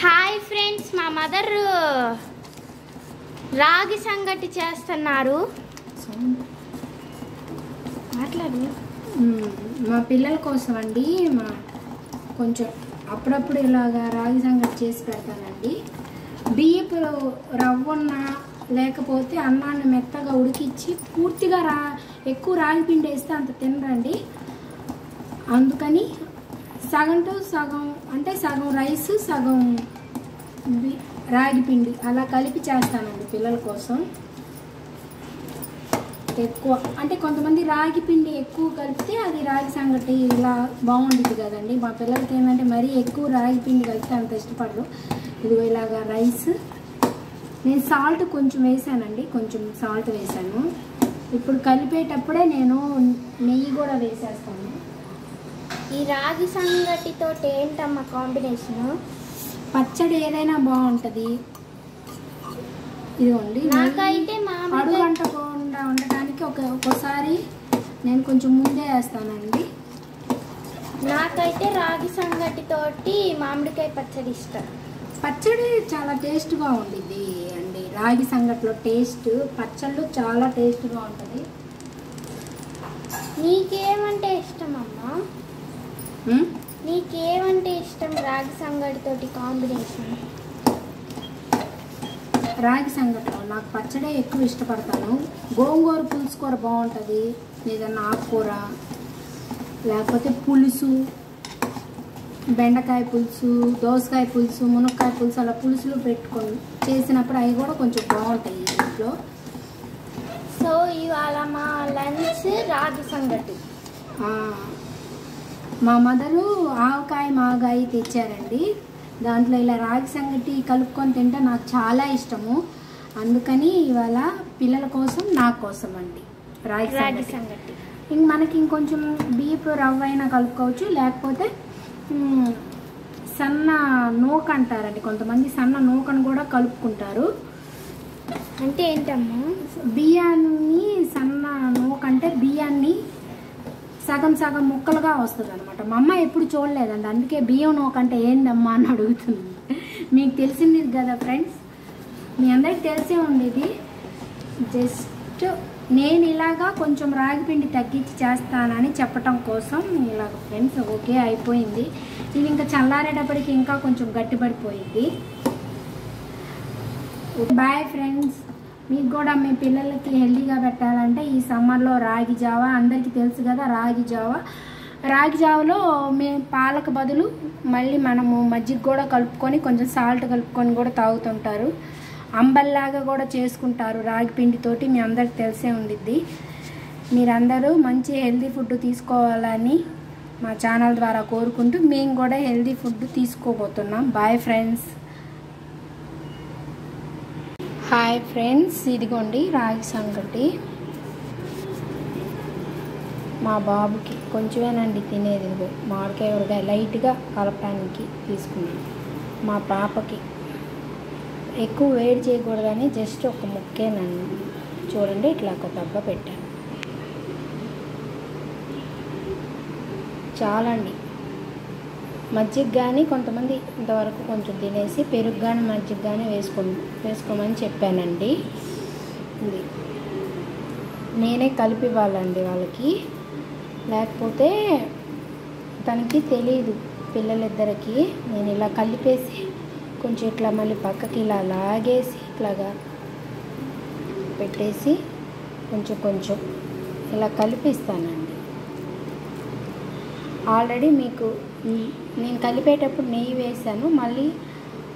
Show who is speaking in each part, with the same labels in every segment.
Speaker 1: Hi friends, మా mother రాగి సంగటి చేస్తున్నారు. మాట్లాడు.
Speaker 2: మా పిల్లల కోసం అండి. కొంచెం అప్పుడప్పుడు ఇలాగా రాగి సంగటి చేసి పెడతానండి. బియ్యపు రవ్వన్న లేకపోతే అన్నాన్ని మెత్తగా ఉడికించి పూర్తిగా ఎక్కువ రాగి పిండి వేస్తే అంత తినరండి. అందుకని సగం టు సగం, అంటే సగం రైస్ సగం రాగి పిండి అలా కలిపి చేస్తానండి పిల్లల కోసం. ఎక్కువ అంటే కొంతమంది రాగి పిండి ఎక్కువ కలిపితే అది రాగి సంగటి ఇలా బాగుంటుంది కదండి. మా పిల్లలకి ఏంటంటే మరీ ఎక్కువ రాగి పిండి కలిపితే అంత ఇష్టపడరు. ఇదిగో ఇలాగా రైస్, నేను సాల్ట్ కొంచెం వేసానండి, కొంచెం సాల్ట్ వేసాను. ఇప్పుడు కలిపేటప్పుడే నేను నెయ్యి కూడా వేసేస్తాను.
Speaker 1: ఈ రాగి సంగటితో ఏంటమ్మా కాంబినేషన్?
Speaker 2: పచ్చడి ఏదైనా బాగుంటుంది. ఇదిగోండి,
Speaker 1: నాకైతే
Speaker 2: అడుగు అంటకుండా ఉండటానికి ఒక్కోసారి నేను కొంచెం ముందే వేస్తానండి.
Speaker 1: నాకైతే రాగి సంగటితోటి మామిడికాయ పచ్చడి ఇష్టం.
Speaker 2: పచ్చడి చాలా టేస్ట్గా ఉండిద్ది అండి. రాగి సంగటిలో టేస్ట్, పచ్చళ్ళు చాలా టేస్ట్గా ఉంటుంది.
Speaker 1: నీకేమంటే ఇష్టం అమ్మా? నీకేమంటే ఇష్టం రాగి సంగటితోటి కాంబినేషన్?
Speaker 2: రాగి సంగటిలో నాకు పచ్చడే ఎక్కువ ఇష్టపడతాను. గోంగూర పులుసు కూర బాగుంటుంది, ఏదన్నా ఆకుకూర లేకపోతే పులుసు, బెండకాయ పులుసు, దోసకాయ పులుసు, మునక్కాయ పులుసు, అలా పులుసులు పెట్టుకొని చేసినప్పుడు అవి కూడా కొంచెం బాగుంటాయి ఇంట్లో.
Speaker 1: సో ఇవాళ మా లంచ్ రాగి సంగటి.
Speaker 2: మా మదరు ఆవకాయ మాగాయ తెచ్చారండి. దాంట్లో ఇలా రాగి సంగటి కలుపుకొని తింటే నాకు చాలా ఇష్టము. అందుకని ఇవాళ పిల్లల కోసం, నా కోసం అండి రాగి సంగటి. మనకి ఇంకొంచెం బియ్యపు రవ్వ అయినా కలుపుకోవచ్చు, లేకపోతే సన్న నూక అంటారండి కొంతమంది, సన్న నూకను కూడా కలుపుకుంటారు.
Speaker 1: అంటే ఏంటమ్మా?
Speaker 2: బియ్యాన్ని సన్న నూక అంటే బియ్యాన్ని సగం సగం ముక్కలుగా వస్తుంది అనమాట. మా అమ్మ ఎప్పుడు చూడలేదండి, అందుకే బియ్యం నూక అంటే ఏందమ్మా అని అడుగుతుంది. మీకు తెలిసింది కదా ఫ్రెండ్స్, మీ అందరికి తెలిసే ఉండేది. జస్ట్ నేను ఇలాగా కొంచెం రాగి పిండి తగ్గించి చేస్తానని చెప్పటం కోసం ఇలాగ ఫ్రెండ్స్. ఓకే, అయిపోయింది. ఇది ఇంకా చల్లారేటప్పటికి ఇంకా కొంచెం గట్టిపడిపోయింది. Bye friends. మీకు కూడా మీ పిల్లలకి హెల్తీగా పెట్టాలంటే ఈ సమ్మర్లో రాగి జావా, అందరికీ తెలుసు కదా రాగి జావలో మేము పాలకు బదులు మళ్ళీ మనము మజ్జిగ కూడా కలుపుకొని కొంచెం సాల్ట్ కలుపుకొని కూడా తాగుతుంటారు. అంబల్లాగా కూడా చేసుకుంటారు రాగి పిండితోటి, మీ అందరికి తెలిసే ఉండిద్ది. మీరందరూ మంచి హెల్తీ ఫుడ్ తీసుకోవాలని మా ఛానల్ ద్వారా కోరుకుంటూ మేము కూడా హెల్తీ ఫుడ్ తీసుకోబోతున్నాం. Bye friends. హాయ్ ఫ్రెండ్స్, ఇదిగోండి రాగి సంగటి. మా బాబుకి కొంచెమేనండి తినేది. ఇదిగో మామిడికాయ ఉరగాయ లైట్గా కలపడానికి తీసుకున్నాను. మా పాపకి ఎక్కువ వేడి చేయకూడదని జస్ట్ ఒక ముక్కేనండి. చూడండి, ఇట్లా ఒక డబ్బా పెట్టాను. చాలండి. మజ్జిగ కానీ కొంతమంది ఇంతవరకు కొంచెం తినేసి పెరుగు కానీ మజ్జిగ కానీ వేసుకోమని చెప్పానండి. ఇది నేనే కలిపి ఇవ్వాలండి వాళ్ళకి, లేకపోతే తనకి తెలియదు. పిల్లలిద్దరికి నేను ఇలా కలిపేసి కొంచెం ఇట్లా మళ్ళీ పక్కకి ఇలా లాగేసి ఇట్లాగా పెట్టేసి కొంచెం కొంచెం ఇలా కలిపిస్తానండి. ఆల్రెడీ మీకు నేను కలిపేటప్పుడు నెయ్యి వేసాను. మళ్ళీ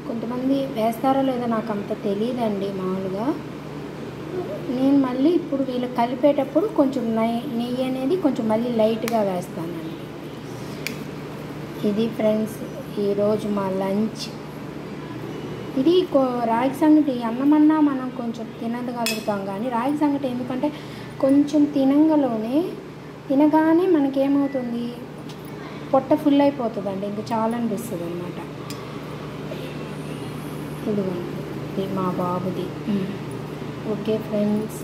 Speaker 2: కొంతమంది వేస్తారో లేదో నాకు అంత తెలియదండి. మామూలుగా నేను మళ్ళీ ఇప్పుడు వీళ్ళు కలిపేటప్పుడు కొంచెం నెయ్యి అనేది కొంచెం మళ్ళీ లైట్గా వేస్తానండి. ఇది ఫ్రెండ్స్ ఈరోజు మా లంచ్. ఇది రాగి సంగటి అన్నమన్నా మనం కొంచెం తినగలుగుతాం, కానీ రాగి సంగటి ఎందుకంటే కొంచెం తినగానే మనకేమవుతుంది, పొట్ట ఫుల్ అయిపోతుందండి, ఇంకా చాలా అనిపిస్తుంది అన్నమాట. ఇదిగోండి, ఇది మా బాబుది. Okay friends.